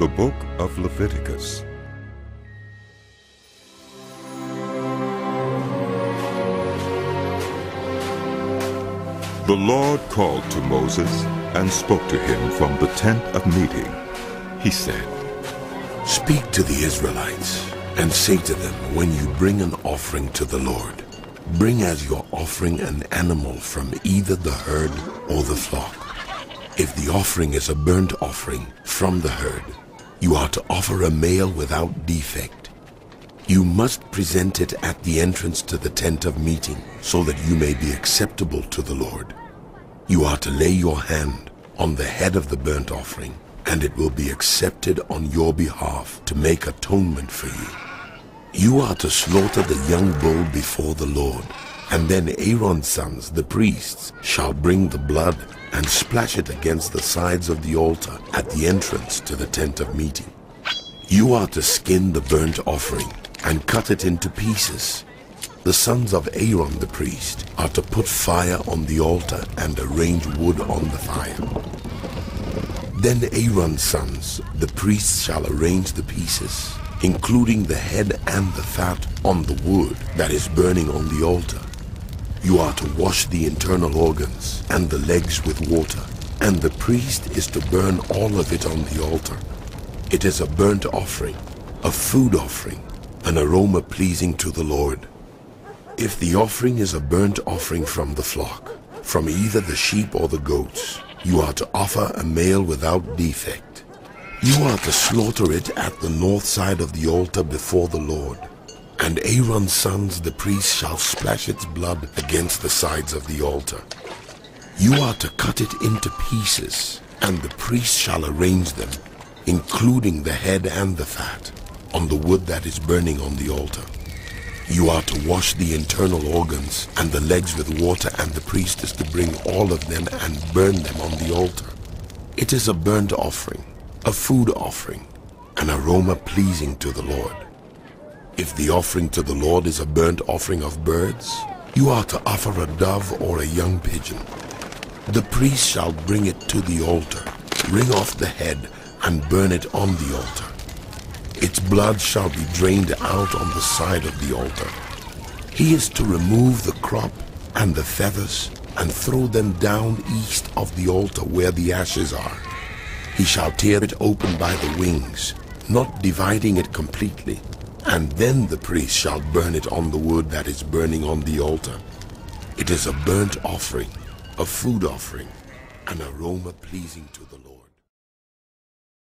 The Book of Leviticus. The Lord called to Moses and spoke to him from the tent of meeting. He said, "Speak to the Israelites and say to them, when you bring an offering to the Lord, bring as your offering an animal from either the herd or the flock. If the offering is a burnt offering from the herd, you are to offer a male without defect. You must present it at the entrance to the tent of meeting, so that you may be acceptable to the Lord. You are to lay your hand on the head of the burnt offering, and it will be accepted on your behalf to make atonement for you. You are to slaughter the young bull before the Lord, and then Aaron's sons, the priests, shall bring the blood and splash it against the sides of the altar at the entrance to the tent of meeting. You are to skin the burnt offering and cut it into pieces. The sons of Aaron the priest are to put fire on the altar and arrange wood on the fire. Then Aaron's sons, the priests, shall arrange the pieces, including the head and the fat, on the wood that is burning on the altar. You are to wash the internal organs and the legs with water, and the priest is to burn all of it on the altar. It is a burnt offering, a food offering, an aroma pleasing to the Lord. If the offering is a burnt offering from the flock, from either the sheep or the goats, you are to offer a male without defect. You are to slaughter it at the north side of the altar before the Lord, and Aaron's sons, the priests, shall splash its blood against the sides of the altar. You are to cut it into pieces, and the priest shall arrange them, including the head and the fat, on the wood that is burning on the altar. You are to wash the internal organs and the legs with water, and the priest is to bring all of them and burn them on the altar. It is a burnt offering, a food offering, an aroma pleasing to the Lord. If the offering to the Lord is a burnt offering of birds, you are to offer a dove or a young pigeon. The priest shall bring it to the altar, wring off the head, and burn it on the altar. Its blood shall be drained out on the side of the altar. He is to remove the crop and the feathers and throw them down east of the altar where the ashes are. He shall tear it open by the wings, not dividing it completely, and then the priest shall burn it on the wood that is burning on the altar. It is a burnt offering, a food offering, an aroma pleasing to the Lord.